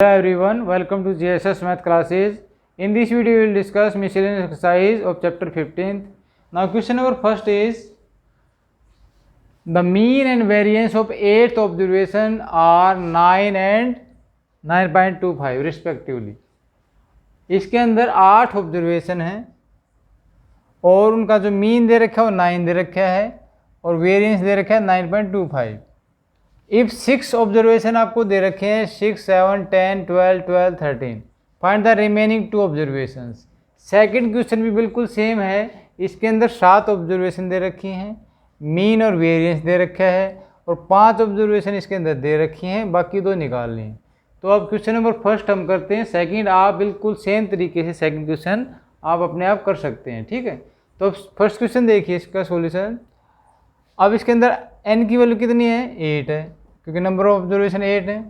Hello everyone, welcome to JSS Math classes. In this video we will discuss miscellaneous exercise of chapter 15. Now question number first is the mean and variance of 8th observation are 9 and 9.25 respectively. इसके अंदर 8 observation हैं और उनका जो mean they रखा है वो 9 दे रखा है और वेरिएंस दे रखा है 9.25. इफ 6 ऑब्जर्वेशन आपको दे रखे हैं 6, 7, 10, 12, 12, 13, find the remaining 2 observations. Second question भी बिल्कुल सेम है. इसके अंदर 7 ऑब्जर्वेशन दे रखी हैं, मीन और वेरिएंस दे रखा है और 5 ऑब्जर्वेशन इसके अंदर दे रखी हैं, बाकी 2 निकालनी हैं. तो अब क्वेश्चन नंबर फर्स्ट हम करते हैं. सेकंड आप बिल्कुल सेम तरीके से सेकंड क्वेश्चन आप अपने आप कर सकते हैं. ठीक है, तो फर्स्ट क्वेश्चन देखिए इसका सॉल्यूशन. अब इसके अंदर n की वैल्यू कितनी है? 8 है, क्योंकि नंबर ऑफ ऑब्जर्वेशन 8 है.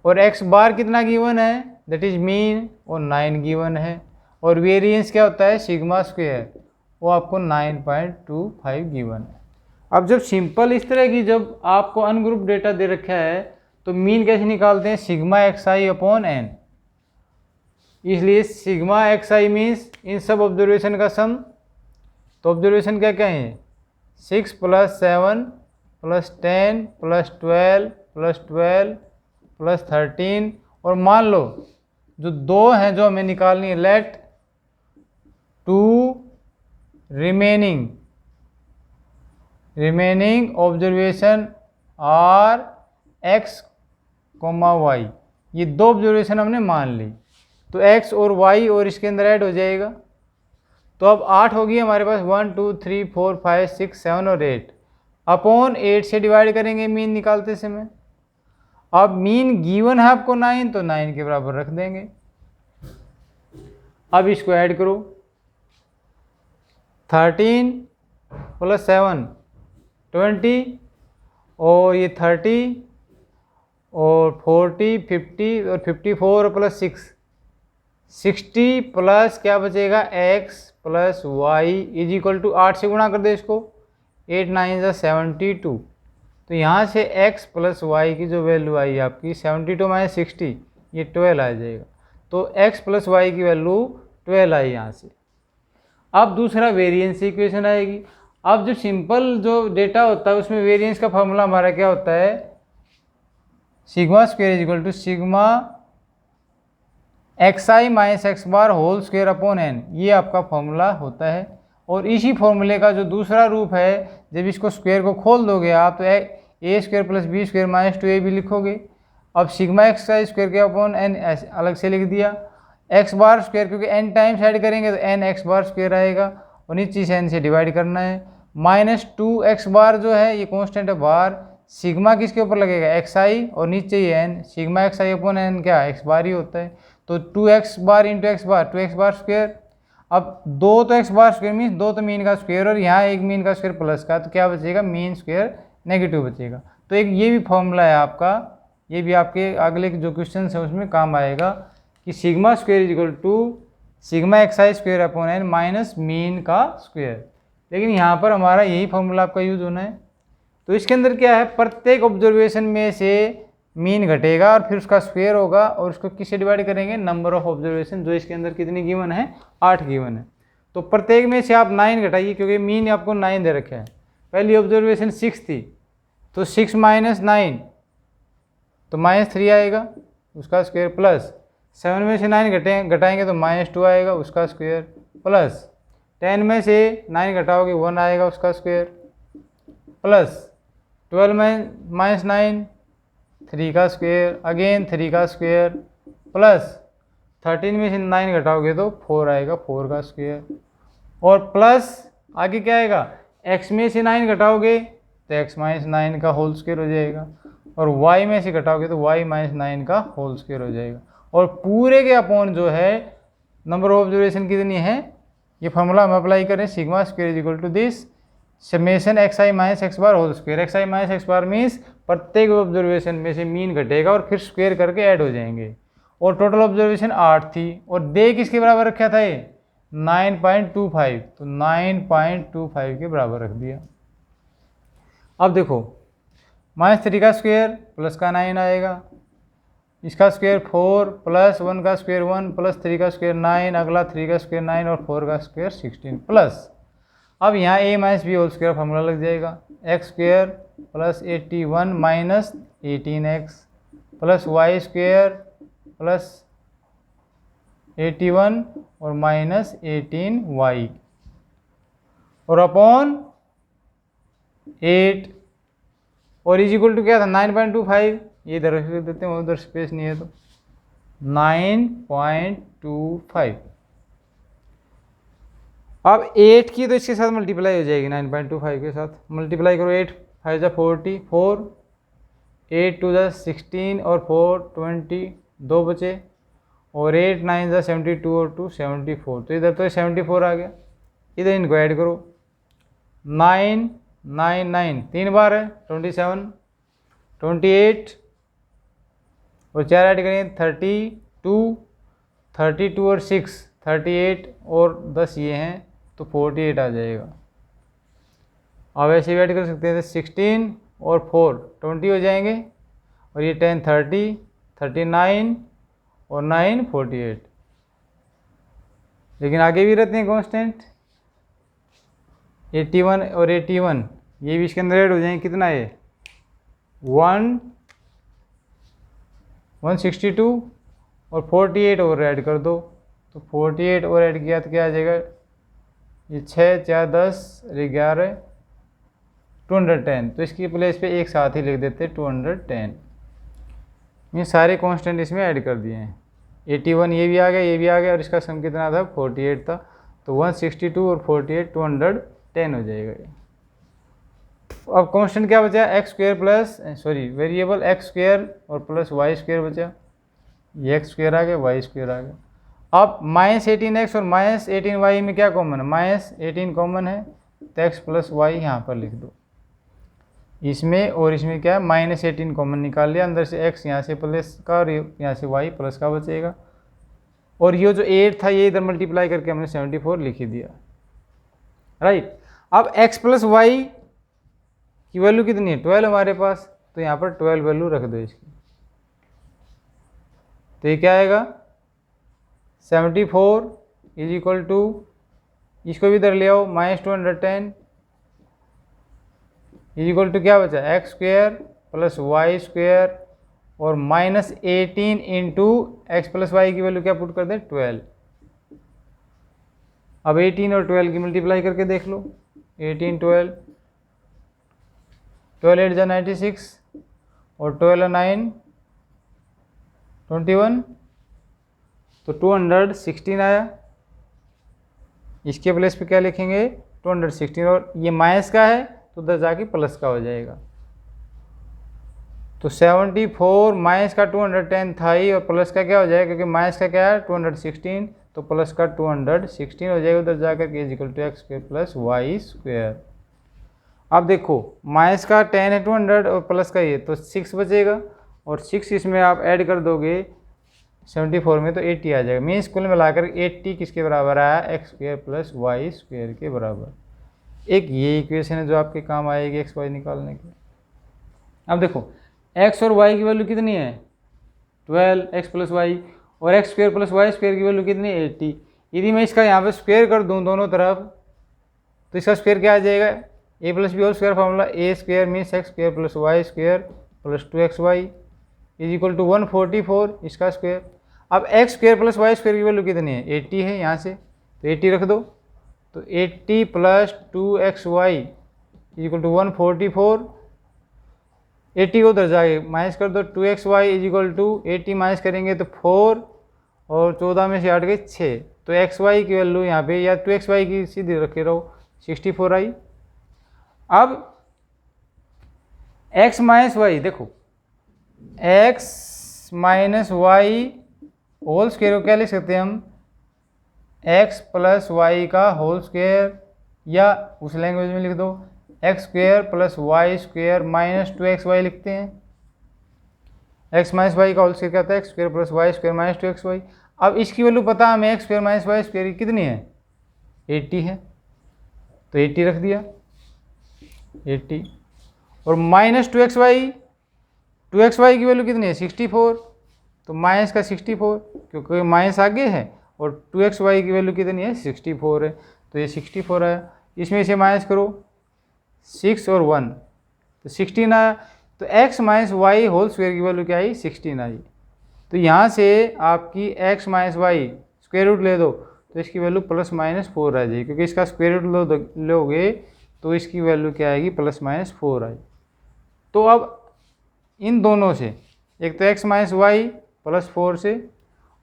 और x बार कितना गिवन है? दैट इज मीन, और 9 गिवन है. और वेरिएंस क्या होता है? सिग्मा स्क्वायर, वो आपको 9.25 गिवन है. अब जब सिंपल इस तरह की जब आपको अनग्रुप डेटा दे रखा है तो मीन कैसे निकालते हैं? Sigma xi upon n. इसलिए सिग्मा xi मीन्स इन सब ऑब्जर्वेशन का सम. तो ऑब्जर्वेशन क्या क्या है? 6 + 7 + 10 + 12 + 12 + 13. और मान लो जो 2 हैं जो हमें निकालनी है, let 2 remaining observation are x, y. ये 2 ऑब्जर्वेशन हमने मान ली, तो x और y और इसके अंदर ऐड हो जाएगा. तो अब 8 होगी हमारे पास. 1, 2, 3, 4, 5, 6, 7 और 8 अपॉन 8 से डिवाइड करेंगे मीन निकालते समय. अब मीन गिवन है आपको 9, तो 9 के बराबर रख देंगे. अब इसको ऐड करो. 13 + 7 20 और ये 30 और 40 50 और 54 + 6 60 प्लस क्या बचेगा? x + y = 8 से गुणा कर दे इसको. 8 9 = 72. तो यहाँ से x + y की जो वैल्यू आई आपकी 72 - 60, ये 12 आ जाएगा. तो x + y की वैल्यू 12 आई यहाँ से. अब दूसरा वेरिएंस इक्वेशन आएगी. अब जो सिंपल जो डेटा होता है उसमें वेरिएंस का फॉर्मूला हमारा क्या होता है? Sigma square = sigma xi - x bar whole square upon n. ये आपका फॉर्मूला होता है. और इसी फॉर्मूले का जो दूसरा रूप है, जब इसको स्क्वायर को खोल दोगे आप तो a² + b² - 2ab लिखोगे. अब सिग्मा xi स्क्वायर के अपॉन n अलग से लिख दिया. x बार स्क्वायर, क्योंकि n टाइम्स ऐड करेंगे तो n x बार स्क्वायर आएगा और नीचे से n से डिवाइड करना है. -2x बार जो है ये कांस्टेंट है बार. सिग्मा किसके ऊपर लगेगा? xi और नीचे ये n. Sigma xi upon n क्या? x बार ही होता है. तो 2x बार × x बार, 2x बार स्क्वायर. अब 2 तो x बार स्क्वायर मीन्स 2 तो मीन का स्क्वायर और यहाँ एक मीन का स्क्वायर प्लस का, तो क्या बचेगा? मीन स्क्वायर नेगेटिव बचेगा. तो एक ये भी फॉर्मूला है आपका, ये भी आपके अगले जो क्वेश्चन है उसमें काम आएगा कि sigma square = sigma xi square upon n minus mean का स्क्वायर. लेकिन यहाँ पर हमारा यही फॉर्मूला आपका यूज होना है. तो इसके अंदर क्या है? प्रत्येक ऑब्जर्वेशन में से मीन घटेगा और फिर उसका स्क्वायर होगा और उसको किससे डिवाइड करेंगे? नंबर ऑफ ऑब्जर्वेशन, जो इसके अंदर कितनी गिवन है? 8 गिवन है. तो प्रत्येक में से आप 9 घटाइए, क्योंकि मीन आपको 9 दे रखा है. पहली ऑब्जर्वेशन 6 थी, तो 6 - 9 तो -3 आएगा, उसका स्क्वायर, प्लस 7 में से 9 घटाएंगे तो -2 आएगा, उसका स्क्वायर, प्लस 10 में से 9 घटाओगे 1 आएगा, उसका स्क्वायर, प्लस 12 में -9 3 का स्क्वायर, अगेन 3 का स्क्वायर, प्लस 13 में से 9 घटाओगे तो 4 आएगा, 4 का स्क्वायर, और प्लस आगे क्या आएगा? x में से 9 घटाओगे तो x - 9 का होल स्क्वायर हो जाएगा, और y में से घटाओगे तो y - 9 का होल स्क्वायर हो जाएगा. और पूरे के अपॉन जो है नंबर ऑफ ऑब्जर्वेशन कितनी है, ये फॉर्मूला हम अप्लाई करें. Sigma square = this summation xi - x bar whole square. xi - x bar means प्रत्येक ऑब्जर्वेशन में से मीन घटेगा और फिर स्क्वायर करके ऐड हो जाएंगे. और टोटल ऑब्जर्वेशन 8 थी और दे किसके बराबर रखा था? ये 9.25, तो 9.25 के बराबर रख दिया. अब देखो -3 का स्क्वायर प्लस का 9 आएगा, इसका स्क्वायर 4 प्लस 1 का स्क्वायर 1 प्लस 3 का स्क्वायर 9, अगला 3 का स्क्वायर 9 और 4 का स्क्वायर 16 प्लस, अब यहाँ a minus B whole square formula लग जाएगा, X square plus 81 minus 18x plus Y square plus 81 और माइनस 18y और अपॉन 8 और इज इक्वल टू क्या था 9.25, ये इधर रख देते हैं, उधर स्पेस नहीं है तो 9.25। अब 8 की तो इसके साथ मल्टीप्लाई हो जाएगी, 9.25 के साथ मल्टीप्लाई करो, 8 5 जा 44, 8 2 जा 16 और 4 20, 2 बचे और 8 9 जा 72 और 2 74, तो इधर तो 74 आ गया, इधर इनको ऐड करो, 9 9 9 3 बार है 27 28 और 4 ऐड करें 32 32 और 6 38 और 10 ये हैं तो 48 आ जाएगा। अब ऐसे भी ऐड कर सकते हैं 16 और 4 20 हो जाएंगे और ये 10 30 39 और 9 48, लेकिन आगे भी रहते हैं कांस्टेंट 81 और 81, ये भी इसके अंदर ऐड हो जाएंगे, कितना है 162 और 48 और ऐड कर दो, तो 48 और ऐड किया तो क्या आ जाएगा, ये 6 4 10 11 210, तो इसकी प्लेस पे एक साथ ही लिख देते 210। ये सारे कांस्टेंट इसमें ऐड कर दिए हैं, 81 ये भी आ गया, ये भी आ गया और इसका सम कितना था 48 था, तो 162 और 48 210 हो जाएगा ये। अब कांस्टेंट क्या बचा, X square plus variable x square और प्लस वाई स्क्वायर बचा, ये एक्स स्क्वायर आ गया वाई स्क्वायर आ गया। अब -18x और -18y में क्या कॉमन है, -18 कॉमन है तो x प्लस वाई यहाँ पर लिख दो, इसमें और इसमें क्या है -18 कॉमन निकाल लिया, अंदर से x यहाँ से प्लस का और यहाँ से y प्लस का बचेगा, और ये जो 8 था ये इधर मल्टीप्लाई करके हमने 74 लिख ही दिया, राइट। अब x प्लस वाई की वैल्यू कितनी है 12 हमारे पास, तो यहाँ पर 12 वैल्यू रख दो इसकी, तो ये क्या आएगा 74 इज इक्वल टू, इसको भी इधर ले आओ -210 इज इक्वल टू क्या बचा X square plus Y square और -18 इंटू एक्स प्लस वाई की वैल्यू क्या पुट कर दे 12। अब 18 और 12 की मल्टीप्लाई करके देख लो, 18 12 8 जा 96 और 12 9 21, तो 216 आया, इसके प्लेस पे क्या लिखेंगे 216 और ये माइनस का है तो उधर जाके प्लस का हो जाएगा, तो 74 माइनस का 210 था ही और प्लस का क्या हो जाएगा, क्योंकि माइनस का क्या है 216 तो प्लस का 216 हो जाएगा, उधर जाकर के is equal to X square plus Y square. अब देखो माइनस का 10 है 200 और प्लस का ये तो 6 बचेगा और 6 इसमें आप ऐड कर दोगे 74 में तो 80 आ जाएगा, मीन्स कुल मिलाकर 80 किसके बराबर आया X square plus Y square के बराबर। एक ये इक्वेशन है जो आपके काम आएगी एक्स वाई निकालने के। अब देखो एक्स और वाई की वैल्यू कितनी है 12 एक्स प्लस वाई और X square plus Y square की वैल्यू कितनी है 80। यदि मैं इसका यहाँ पे स्क्वायर कर दूँ दोनों तरफ तो इसका स्क्वायर क्या आ जाएगा A plus B whole square formula, A square means X square plus Y square plus 2xy is equal to 144 इसका स्क्वायर। अब X square plus Y square की वैल्यू कितनी है 80 है, यहाँ से तो 80 रख दो, तो 80 plus 2xy is equal to 144, 80 को उधर जाए माइनस कर दो, 2xy is equal to 80 minus करेंगे तो 4 और 14 में से 8 गए 6, तो xy की वैल्यू यहाँ पे या 2xy की सीधी रखे रहो 64 आई। अब x माइनस वाई देखो x minus Y whole square को क्या लिख सकते हैं हम x प्लस वाई का होल स्क्वायर, या उस लैंग्वेज में लिख दो X square plus Y square minus 2xy लिखते हैं। x माइनस वाई का होल स्क्वायर क्या होता है X square plus Y square minus 2xy। अब इसकी वैल्यू पता है हमें X square minus Y square कितनी है 80 है, तो 80 रख दिया 80 और माइनस 2xy की वैल्यू कितनी है 64, तो माइनस का 64, क्योंकि माइनस आगे है और 2xy की वैल्यू कितनी है 64 है, तो ये 64 आया। इसमें से माइनस करो 6 और 1 तो 16 आया। तो x minus Y whole square की वैल्यू क्या आई 16 आई। तो यहाँ से आपकी x minus Y square root ले दो तो इसकी वैल्यू प्लस माइनस 4 आ जाएगी, क्योंकि इसका स्क्वायर रूट लोगे तो इसकी वैल्यू क्या आएगी प्लस माइनस 4 आई। तो अब इन दोनों से, एक तो x माइनस वाई प्लस 4 से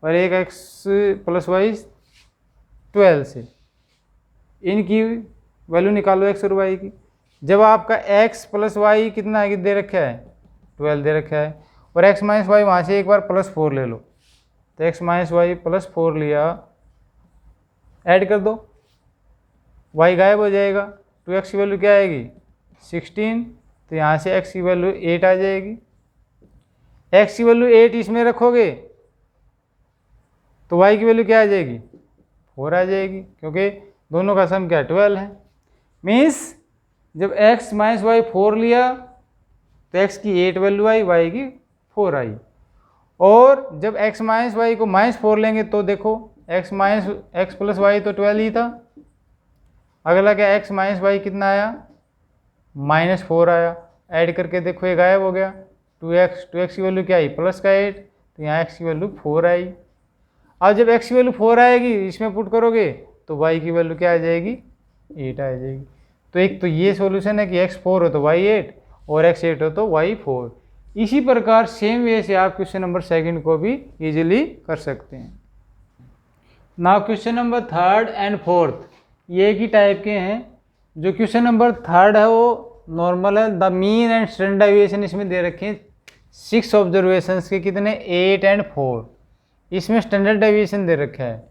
और एक x प्लस वाई 12 से, इनकी वैल्यू निकालो x और y की। जब आपका x प्लस वाई कितना दे रखा है 12 दे रखा है, और x माइनस वाई वहाँ से एक बार प्लस 4 ले लो, तो x माइनस वाई प्लस 4 लिया, ऐड कर दो, y गायब हो जाएगा, 2x की वैल्यू क्या आएगी 16, तो यहाँ से x की वैल्यू 8 आ जाएगी। x की वैल्यू 8 इसमें रखोगे तो y की वैल्यू क्या आ जाएगी 4 आ जाएगी, क्योंकि दोनों का सम क्या 12 है। मीन्स जब x माइनस वाई 4 लिया तो x की 8 वैल्यू आई, y की 4 आई। और जब x माइनस वाई को माइनस 4 लेंगे तो देखो x minus X plus Y तो 12 ही था, अगला क्या x माइनस वाई कितना आया माइनस 4 आया, ऐड करके देखो ये गायब हो गया, 2x की वैल्यू क्या आई प्लस का 8, तो यहाँ x की वैल्यू 4 आई। अब जब x की वैल्यू 4 आएगी इसमें पुट करोगे तो y की वैल्यू क्या आ जाएगी 8 आ जाएगी। तो एक तो ये सॉल्यूशन है कि x 4 हो तो y 8 और x 8 हो तो y 4। इसी प्रकार सेम वे से आप क्वेश्चन नंबर 2 को भी इजीली कर सकते हैं। नाउ क्वेश्चन नंबर 3 एंड 4 ये एक ही टाइप के हैं। जो क्वेश्चन नंबर 3 है वो नॉर्मल है। The mean and standard deviation इसमें दे रखे हैं 6 ऑब्जर्वेशंस के, कितने 8 एंड 4। इसमें स्टैंडर्ड डेविएशन दे रखा है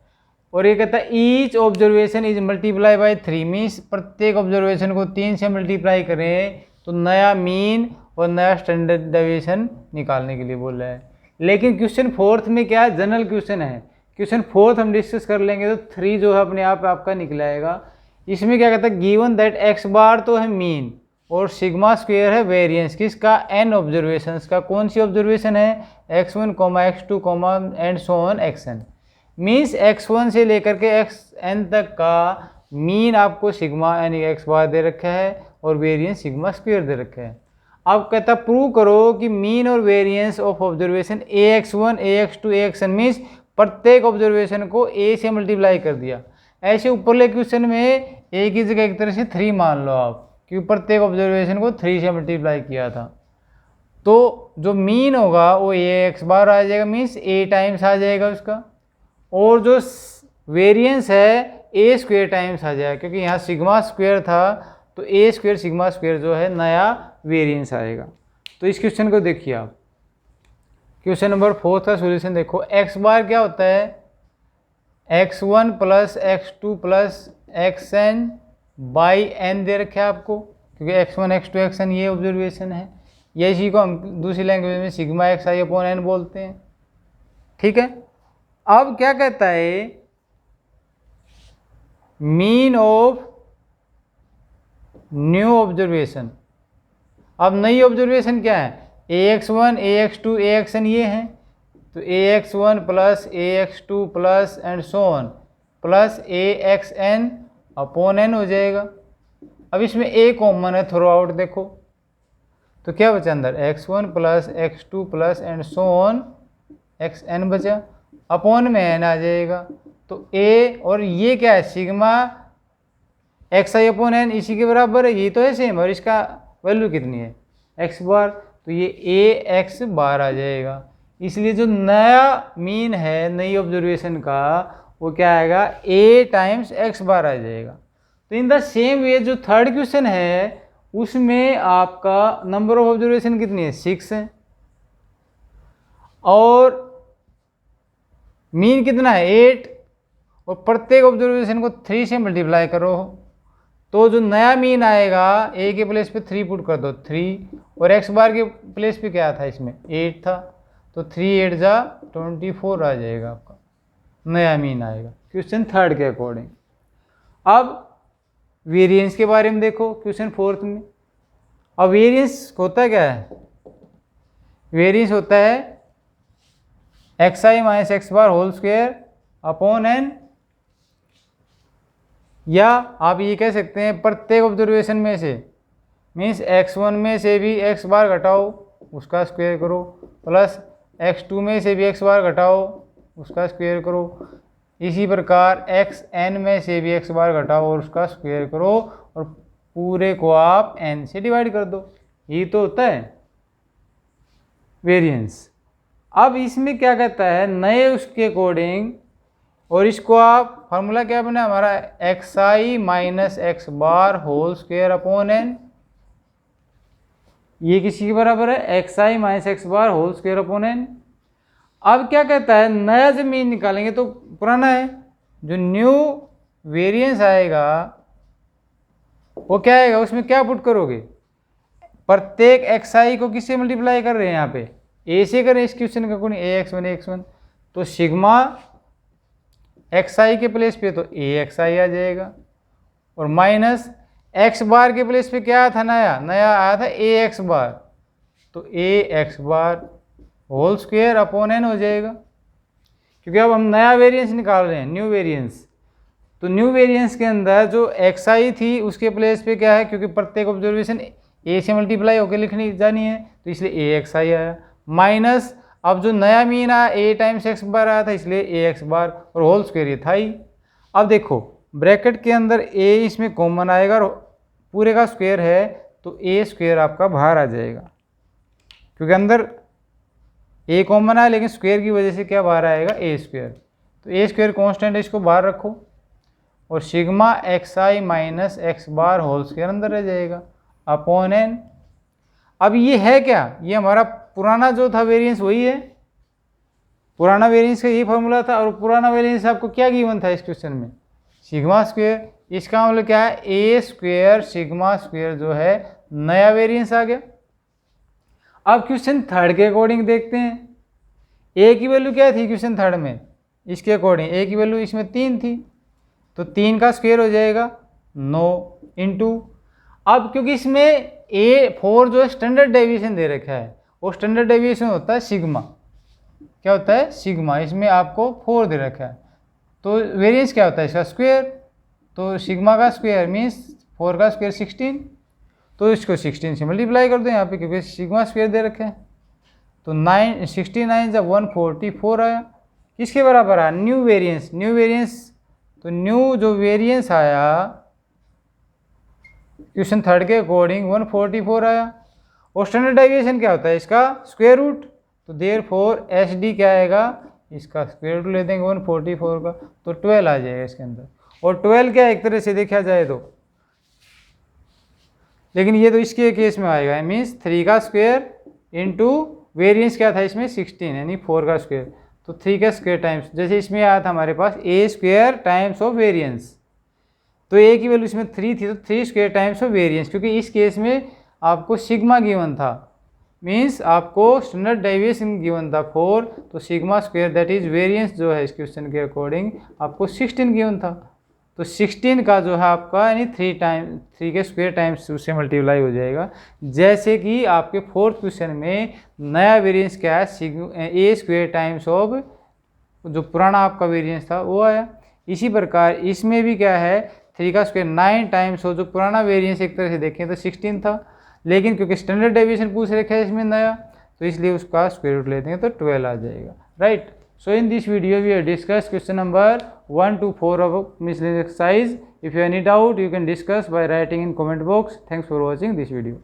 और ये कहता है each observation is multiply by 3, means प्रत्येक ऑब्जर्वेशन को 3 से मल्टीप्लाई करें तो नया मीन और नया स्टैंडर्ड डेविएशन निकालने के लिए बोल रहा है। लेकिन क्वेश्चन 4 में क्या है, जनरल क्वेश्चन है। क्वेश्चन 4 हम डिस्कस कर लेंगे तो 3 जो है अपने आप आपका निकलाएगा। इसमें क्या कहता है, गिवन दैट एक्स बार तो है मीन और सिग्मा स्क्वायर है वेरिएंस किसका एन ऑब्जर्वेशंस का। कौन सी ऑब्जर्वेशन है x1, x2, and so on xn। Means x1 से लेकर के xn तक का मीन आपको सिग्मा यानी x बार दे रखा है और वेरिएंस सिग्मा स्क्वायर दे रखा है। अब कहता प्रूव करो कि मीन और variance of observation ax1, ax2, axn means प्रत्येक ऑब्जर्वेशन को a से मल्टीप्लाई कर दिया। ऐसे ऊपरले क्वेश्चन में a की जगह एक तरह से 3 मान लो आप, क्योंकि प्रत्येक ऑब्जर्वेशन को 3 से मल्टीप्लाई किया था। तो जो मीन होगा वो ax बार आ जाएगा, मीन्स a टाइम्स आ जाएगा उसका, और जो वेरिएंस है a स्क्वायर टाइम्स आ जाएगा, क्योंकि यहाँ सिग्मा स्क्वायर था तो a स्क्वायर सिग्मा स्क्वायर जो है नया वेरिएंस आएगा। तो इस क्वेश्चन को देखिए आप, क्वेश्चन नंबर 4 का सॉल्यूशन देखो। x बार क्या होता है x1 plus x2 plus xn by n दे रखे आपको, क्योंकि x1, x2, xn ये ऑब्जर्वेशन है। ये इसी को हम दूसरी लैंग्वेज में सिग्मा एक्स आई अपॉन एन बोलते हैं, ठीक है। अब क्या कहता है, मीन ऑफ न्यू ऑब्जर्वेशन। अब नई ऑब्जर्वेशन क्या है, ax1, ax2, axn ये हैं, तो ax1 plus ax2 plus and so on plus axn upon n हो जाएगा। अब इसमें a कॉमन है थ्रू आउट, देखो तो क्या बचा अंदर x1 plus x2 plus and so on xn बचा, अपॉन में n आ जाएगा। तो a और ये क्या है सिग्मा एक्स आई अपॉन एन इसी के बराबर है, ये तो है सेम, और इसका वैल्यू कितनी है x बार, तो ये a x बार आ जाएगा। इसलिए जो नया मीन है नई ऑब्जर्वेशन का वो क्या आएगा a टाइम्स x बार आ जाएगा। तो इन द सेम वे जो 3rd क्वेश्चन है उसमें आपका नंबर ऑफ ऑब्जर्वेशन कितनी है 6 है और मीन कितना है 8, और प्रत्येक ऑब्जर्वेशन को 3 से मल्टीप्लाई करो तो जो नया मीन आएगा a के प्लेस पे 3 पुट कर दो 3, और x बार के प्लेस पे क्या था इसमें 8 था, तो 3 8 जा 24 आ जाएगा आपका नया मीन आएगा क्वेश्चन 3rd के अकॉर्डिंग। अब वेरिएंस के बारे में देखो क्वेश्चन 4th में। अब वेरिएंस होता क्या है, वेरिएंस होता है X I minus X bar whole square upon N, या आप ये कह सकते हैं प्रत्येक ऑब्जर्वेशन में से, मीन्स x1 में से भी x बार घटाओ उसका स्क्वायर करो, प्लस x2 में से भी x बार घटाओ उसका स्क्वायर करो, इसी प्रकार xn में से भी x बार घटाओ और उसका स्क्वायर करो, और पूरे को आप n से डिवाइड कर दो। ये तो होता है वेरिएंस। अब इसमें क्या कहता है, नए उसके अकॉर्डिंग, और इसको आप फार्मूला क्या बना हमारा, X I minus X bar whole square upon N, ये किसी के बराबर है, X I minus X bar whole square upon N. अब क्या कहता है, नया जब मीन निकालेंगे तो पुराना है, जो न्यू वेरिएंस आएगा वो क्या आएगा, उसमें क्या पुट करोगे, प्रत्येक एक्स आई को किससे मल्टीप्लाई कर रहे हैं, यहाँ पे ए से करें इस क्वेश्चन का, कोई ए एक्स वन, तो सिग्मा एक्स आई के प्लेस पे तो ए एक्स आई आ जाएगा, और माइनस एक्स बार के प्लेस पे क्या था, नया आया था ए एक्स बार, तो A X bar whole square upon N हो जाएगा, क्योंकि अब हम नया वेरिएंस निकाल रहे हैं, न्यू वेरिएंस। तो न्यू वेरिएंस के अंदर जो एक्स आई थी उसके प्लेस पे क्या है, क्योंकि प्रत्येक ऑब्जर्वेशन ए से मल्टीप्लाई होकर लिखनी जानी है, तो इसलिए ए एक्स आई आया, माइनस अब जो नया मीन आया ए टाइम्स एक्स बार आया था, इसलिए ए एक्स बार, और होल स्क्वायर ये था ही। अब देखो ब्रैकेट के अंदर ए इसमें कॉमन आएगा और पूरे का स्क्वायर है, तो ए स्क्वायर आपका बाहर आ जाएगा, क्योंकि अंदर ए कॉमन आया लेकिन स्क्वायर की वजह से क्या बाहर आएगा, ए स्क्वायर। तो ए स्क्वायर कॉन्स्टेंट है, इसको बाहर रखो, और sigma X I minus X bar whole square अंदर रह जाएगा अपॉन एन। अब ये है क्या, ये हमारा पुराना जो था वेरिएंस वही है, पुराना वेरिएंस का ये फॉर्मूला था, और पुराना वेरिएंस आपको क्या गिवन था इस क्वेश्चन में, सिग्मा स्क्वायर। इसका मतलब क्या है, ए स्क्वायर सिग्मा स्क्वायर जो है नया वेरिएंस आ गया। अब क्वेश्चन थर्ड के अकॉर्डिंग देखते हैं, ए की वैल्यू क्या थी क्वेश्चन थर्ड में, इसके अकॉर्डिंग ए की वैल्यू इसमें 3 थी, तो 3 का स्क्वायर हो जाएगा 9 इंटू, अब क्योंकि इसमें ए 4 जो है स्टैंडर्ड डेविएशन दे रखा है, वो स्टैंडर्ड डेविएशन होता है सिग्मा, क्या होता है सिग्मा, इसमें आपको 4 दे रखा है, तो वेरिएंस क्या होता है इसका स्क्वायर, तो सिग्मा का स्क्वायर मीन्स 4 का स्क्वायर 16, तो इसको 16 से मल्टीप्लाई कर दो यहाँ पे, क्योंकि सिग्मा स्क्वायर दे रखे हैं, तो 69 जब 144 आया, किसके बराबर आया, न्यू वेरिएंस, न्यू वेरिएंस, तो न्यू जो वेरिएंस आया क्वेश्चन थर्ड के अकॉर्डिंग 144 आया, और स्टैंडर्ड डेविएशन क्या होता है इसका स्क्वायर रूट, तो देयरफॉर एच डी क्या आएगा, इसका स्क्वायर रूट ले देंगे 144 का, तो 12 आ जाएगा इसके अंदर, और 12 क्या एक तरह से देखा जाए तो, लेकिन ये तो इसके केस में आएगा, मीन्स 3 का स्क्वायर इंटू वेरिएंस क्या था इसमें 16 यानी 4 का स्क्वायर, तो 3 का स्क्वायर टाइम्स, जैसे इसमें आया था हमारे पास ए स्क्वायर टाइम्स ऑफ वेरिएंस, तो ए की वैल्यू इसमें 3 थी, तो 3 स्क्वायर टाइम्स ऑफ वेरिएंस, क्योंकि इस केस में आपको सिग्मा गिवन था, मीन्स आपको स्टैंडर्ड डेविएशन गिवन था 4, तो sigma square that is variance जो है इस क्वेश्चन के अकॉर्डिंग आपको 16 गिवन था, तो 16 का जो है आपका यानी 3 के स्क्वायर टाइम्स उससे मल्टीप्लाई हो जाएगा, जैसे कि आपके फोर्थ क्वेश्चन में नया वेरिएंस क्या है, ए स्क्वायर टाइम्स ऑफ जो पुराना आपका वेरिएंस था वो आया। इसी प्रकार इसमें भी क्या है, 3 का स्क्वायर 9 टाइम्स हो, जो पुराना वेरिएंस एक तरह से देखें तो 16 था, लेकिन क्योंकि स्टैंडर्ड डेविएशन पूछ रखा है इसमें नया, तो इसलिए उसका स्क्वायर रूट लेते हैं तो 12 आ जाएगा, right. So in this video we have discussed question number 1 to 4 of miscellaneous exercise. If you have any doubt you can discuss by writing in comment box. Thanks for watching this video.